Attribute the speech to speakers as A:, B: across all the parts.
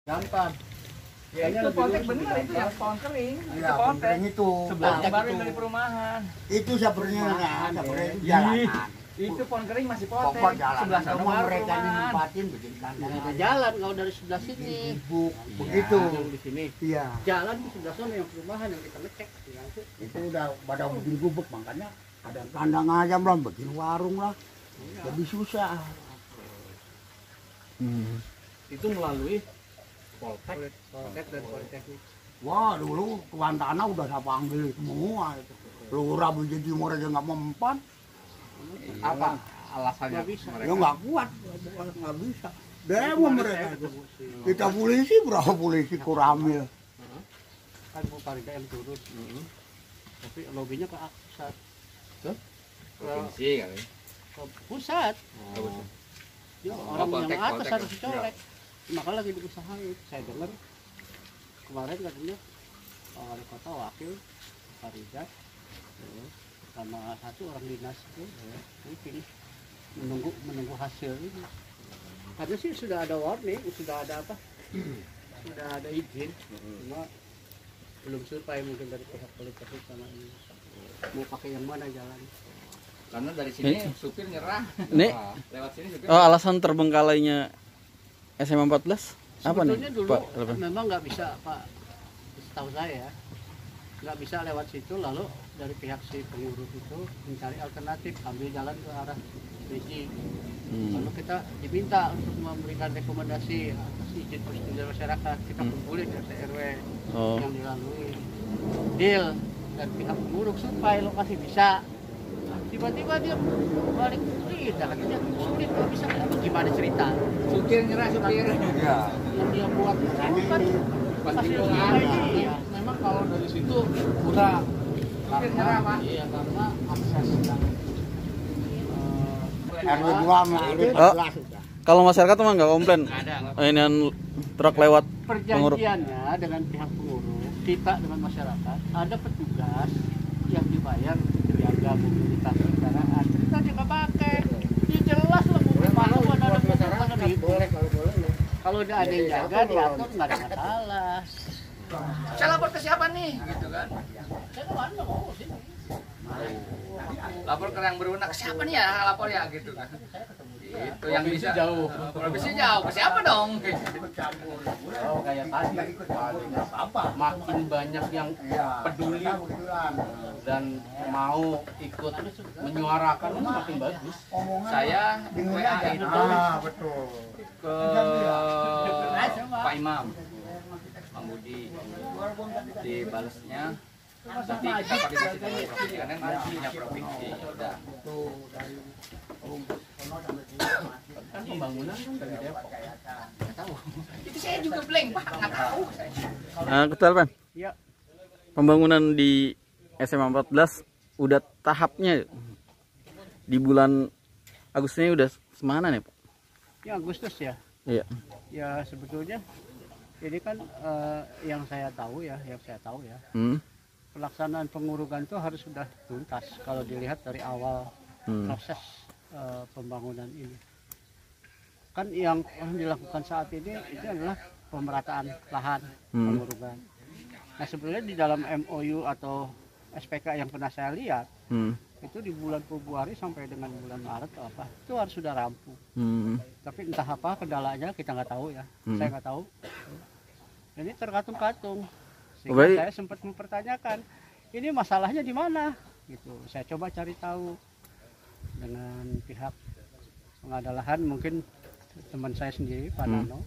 A: Gampang.
B: Ya, itu pontek bener itu yang pohon kering.
A: Iya, pohon kering itu.
B: Sebelah kemarin dari perumahan.
A: Itu sebenarnya jalanan.
B: Itu pohon kering masih pontek.
A: Pokok jalan.
B: Sebelah sana
A: Semua
B: baru
A: mereka ini
B: perumahan.
A: nempatin bikin kandang.
C: Ada jalan kalau dari sebelah sini.
A: Begitu.
C: Yang di sini.
A: Iya.
C: Jalan di sebelah sana yang perumahan yang kita ngecek.
A: Itu udah pada bikin gubuk, makanya ada kandang aja belum bikin warung lah. Jadi susah.
C: Itu melalui Poltek dan Politeknik.
A: Wah, dulu tuan tanah udah saya panggil semua itu. Lurah menjadi mereka nggak mempan.
B: Apa alasannya?
A: Ya nggak kuat, nggak bisa. Demo mereka itu. Kita polisi, berapa polisi kuramil.
C: Kan mau Parida yang turun. Tapi loginya ke pusat.
B: Provinsi kali.
C: Ke pusat. Ya, orang yang atas harus dicolek. Maka lagi diusahain. Saya dengar kemarin katanya wali kota wakil Parida sama satu orang dinas itu mungkin menunggu hasil ini. Karena sih sudah ada warning, sudah ada apa? Sudah ada izin, cuma belum survei mungkin dari pihak politeknik sama ini. Mau pakai yang mana jalan?
B: Karena dari sini supir nyerah.
D: Nih.
B: Lewat sini supir.
D: Oh, alasan terbengkalainya SMA 14 apa nih,
C: Sebetulnya dulu
D: Pak?
C: memang nggak bisa, Pak. Setahu saya nggak bisa lewat situ, lalu dari pihak si pengurus itu mencari alternatif ambil jalan ke arah Beijing. Lalu kita diminta untuk memberikan rekomendasi atas izin persetujuan masyarakat, kita kumpulin RT RW yang dilalui deal dan pihak pengurus supaya lokasi bisa. Tiba-tiba dia balik lidah, katanya sulit, nggak bisa. Gimana cerita?
B: Supir nyerah supir.
A: Iya.
C: Yang dia buat kan
B: Pasti
C: hasil
B: bohongan.
C: survei. Iya, memang kalau dari situ udah karena iya, karena akses yang
A: RW 2 sama RW 14 sudah.
D: Kalau masyarakat emang nggak komplain.
C: ada
D: Ini truk lewat pengurus.
C: perjanjiannya dengan pihak pengurus, kita dengan masyarakat, ada petugas yang dibayar jaga mobilitas kendaraan. Kita juga pakai. Ya jelas lah mobil mana buat ada petugas itu. Kalau udah ada yang jaga diatur nggak ada masalah.
B: Saya lapor ke siapa nih? Gitu kan.
C: Saya kan nggak mau sini.
B: Lapor ke yang berwenang. Ke siapa nih ya lapor ya gitu kan. Itu yang bisa jauh. Provinsi jauh. Ke siapa dong?
C: Oh kayak tadi makin banyak yang peduli dan mau ikut menyuarakan itu makin bagus.
B: Saya WA itu
A: Betul.
B: ke Pak Imam, Pak Budi, dibalasnya nanti kita koordinasi dengan provinsi karena nantinya provinsi udah.
C: Kan pembangunan kan dari Depok.
B: Nggak tahu. Itu saya juga blank Pak, nggak tahu saya.
D: Ketua Pan.
C: Iya.
D: Pembangunan di SMA 14 udah tahapnya di bulan Agustus ini udah semana nih, Pak?
C: Ya Agustus ya.
D: Iya.
C: Ya sebetulnya ini kan yang saya tahu ya, pelaksanaan pengurugan itu harus sudah tuntas kalau dilihat dari awal proses pembangunan ini. Kan yang dilakukan saat ini itu adalah pemerataan lahan, pengurugan. Nah sebenarnya di dalam MOU atau SPK yang pernah saya lihat, itu di bulan Februari sampai dengan bulan Maret atau apa, itu harus sudah rampung. Tapi entah apa kendalanya kita nggak tahu ya, saya nggak tahu. Ini terkatung-katung, sehingga saya sempat mempertanyakan, ini masalahnya di mana? Gitu. Saya coba cari tahu dengan pihak pengelola lahan, mungkin teman saya sendiri, Pak Nano,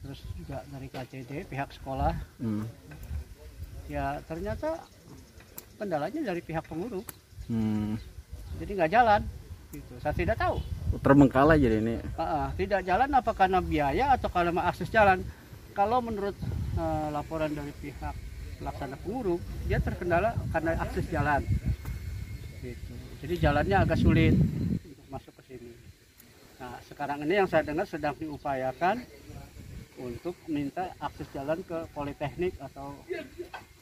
C: terus juga dari KCD, pihak sekolah. Ya ternyata kendalanya dari pihak pengurus, jadi nggak jalan. Gitu. Saya tidak tahu.
D: Terbengkalai jadi ini.
C: Tidak jalan apa karena biaya atau karena akses jalan. Kalau menurut laporan dari pihak pelaksana pengurus, dia terkendala karena akses jalan. Gitu. Jadi jalannya agak sulit untuk masuk ke sini. Nah sekarang ini yang saya dengar sedang diupayakan untuk minta akses jalan ke Politeknik atau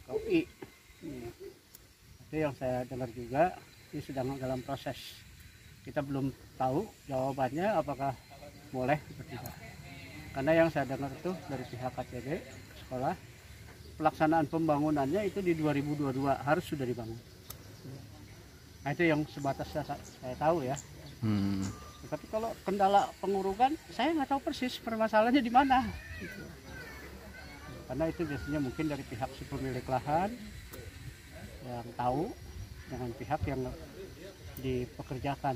C: ke UI. Itu yang saya dengar juga, ini sedang dalam proses. Kita belum tahu jawabannya apakah boleh atau tidak. Karena yang saya dengar tuh dari pihak KCD sekolah, pelaksanaan pembangunannya itu di 2022 harus sudah dibangun. Nah itu yang sebatas saya tahu ya. Tapi kalau kendala pengurukan, saya nggak tahu persis permasalahannya di mana. Gitu. Karena itu biasanya mungkin dari pihak si pemilik lahan yang tahu dengan pihak yang dipekerjakan.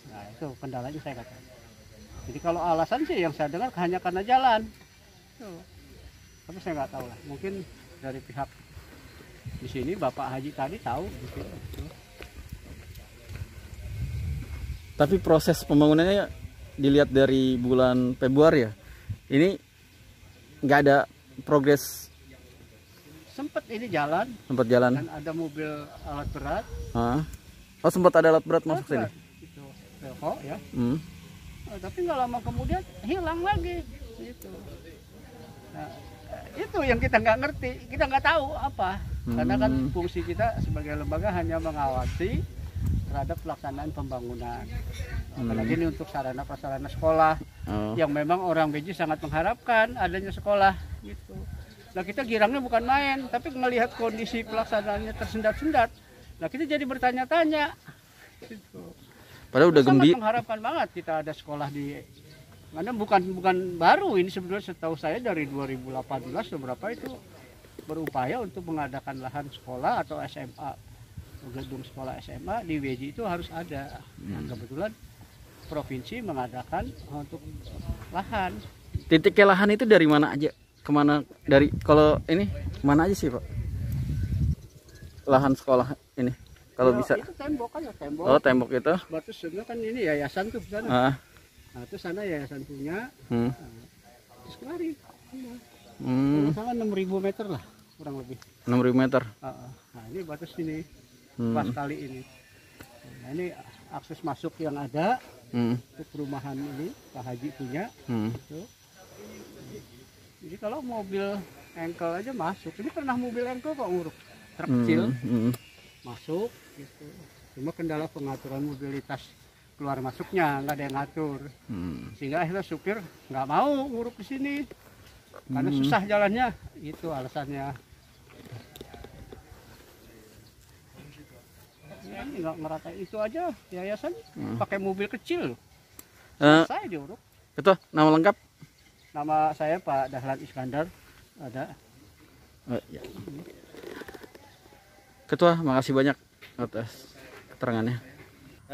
C: Nah itu kendalanya saya katakan. Jadi kalau alasan sih yang saya dengar hanya karena jalan. Tuh. Tapi saya nggak tahu lah. Mungkin dari pihak di sini Bapak Haji tadi tahu. Gitu.
D: Tapi proses pembangunannya dilihat dari bulan Februari ya. Ini nggak ada progres.
C: Sempat ini jalan.
D: Sempat jalan.
C: Dan ada mobil alat berat.
D: Oh sempat ada alat berat masuk sini.
C: Itu Velco ya. Tapi nggak lama kemudian hilang lagi. Gitu. Nah, itu yang kita nggak ngerti, kita nggak tahu apa. Karena kan fungsi kita sebagai lembaga hanya mengawasi terhadap pelaksanaan pembangunan. Apalagi ini untuk sarana prasarana sekolah yang memang orang Beji sangat mengharapkan adanya sekolah gitu. Nah kita girangnya bukan main, tapi melihat kondisi pelaksanaannya tersendat-sendat. Nah kita jadi bertanya-tanya. Gitu.
D: Padahal udah
C: sangat mengharapkan banget kita ada sekolah di, karena bukan baru ini sebenarnya, setahu saya dari 2018 beberapa itu berupaya untuk mengadakan lahan sekolah atau SMA, gedung sekolah SMA di Beji itu harus ada. Nah, kebetulan provinsi mengadakan untuk lahan.
D: Titiknya lahan itu dari mana aja? Kemana dari kalau ini kemana aja sih Pak? Lahan sekolah ini kalau bisa.
C: Itu tembok kan ya, tembok.
D: Oh tembok itu.
C: Batu sebenarnya kan ini yayasan tuh sana. Nah itu sana yayasan punya. Nah, terus kemari. Misalnya 6.000 meter lah kurang lebih.
D: 6.000 meter.
C: Nah ini batas ini pas kali ini. Nah ini akses masuk yang ada untuk perumahan ini Pak Haji punya. Gitu. Jadi kalau mobil engkel aja masuk. Ini pernah mobil engkel kok nguruk. Truk kecil masuk. Gitu. Cuma kendala pengaturan mobilitas keluar masuknya nggak ada yang ngatur. Sehingga akhirnya supir nggak mau nguruk di sini. Karena susah jalannya. Itu alasannya. Ya, nggak ngeratain itu aja yayasan pakai mobil kecil. Saya diuruk.
D: Itu nama lengkap?
C: Nama saya Pak Dahlan Iskandar. Ada.
D: Ya. Ketua, makasih banyak atas keterangannya.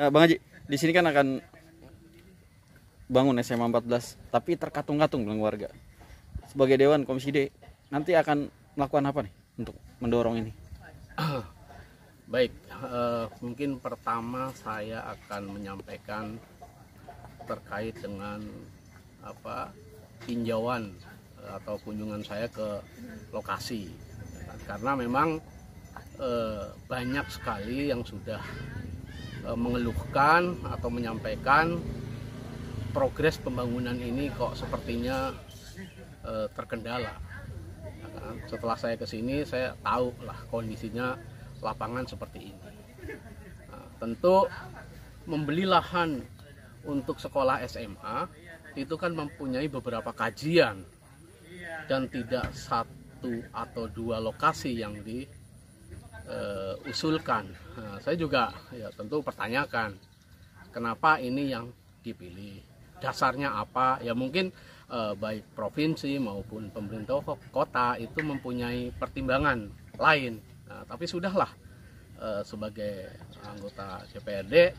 D: Bang Haji, di sini kan akan bangun SMA 14, tapi terkatung-katung bilang warga. Sebagai Dewan Komisi D, nanti akan melakukan apa nih untuk mendorong ini?
E: Baik, mungkin pertama saya akan menyampaikan terkait dengan tinjauan atau kunjungan saya ke lokasi, karena memang banyak sekali yang sudah mengeluhkan atau menyampaikan progres pembangunan ini kok sepertinya terkendala. Setelah saya kesini, saya tahu lah kondisinya lapangan seperti ini. Nah, tentu membeli lahan untuk sekolah SMA itu kan mempunyai beberapa kajian dan tidak satu atau dua lokasi yang diusulkan. Nah, saya juga ya tentu pertanyakan kenapa ini yang dipilih, dasarnya apa? Ya mungkin baik provinsi maupun pemerintah kota itu mempunyai pertimbangan lain. Nah, tapi sudahlah, sebagai anggota DPRD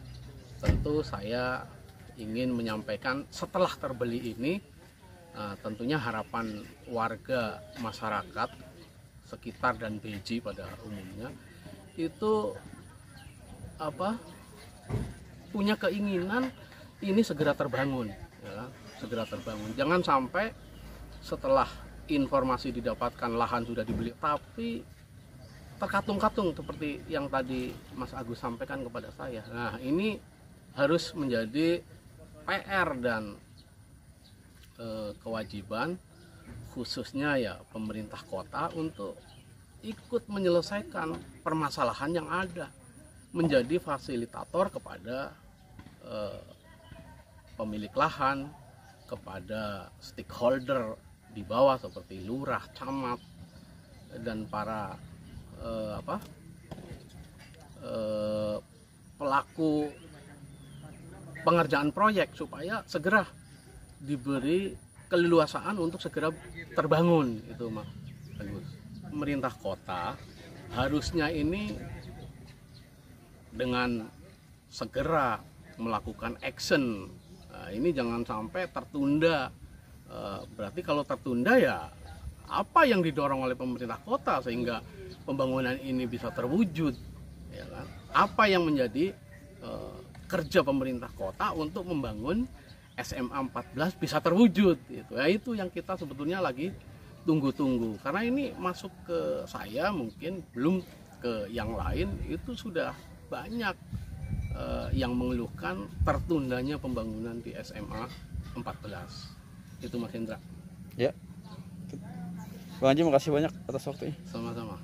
E: tentu saya ingin menyampaikan setelah terbeli ini, tentunya harapan warga masyarakat sekitar dan Beji pada umumnya itu punya keinginan ini segera terbangun, ya, segera terbangun. Jangan sampai setelah informasi didapatkan lahan sudah dibeli tapi terkatung-katung seperti yang tadi Mas Agus sampaikan kepada saya. Nah, ini harus menjadi PR dan kewajiban khususnya ya pemerintah kota untuk ikut menyelesaikan permasalahan yang ada, menjadi fasilitator kepada pemilik lahan, kepada stakeholder di bawah seperti lurah, camat, dan para pelaku pengerjaan proyek supaya segera diberi keleluasaan untuk segera terbangun itu Mas Agus. Pemerintah kota harusnya ini dengan segera melakukan action. Nah, ini jangan sampai tertunda. Berarti kalau tertunda ya apa yang didorong oleh pemerintah kota sehingga pembangunan ini bisa terwujud, ya kan? Apa yang menjadi kerja pemerintah kota untuk membangun SMA 14 bisa terwujud gitu. Ya, itu yang kita sebetulnya lagi tunggu-tunggu. Karena ini masuk ke saya mungkin belum ke yang lain, itu sudah banyak yang mengeluhkan tertundanya pembangunan di SMA 14. Itu Mas Hendra.
D: Ya. Bang Haji makasih banyak atas waktunya.
E: Sama-sama.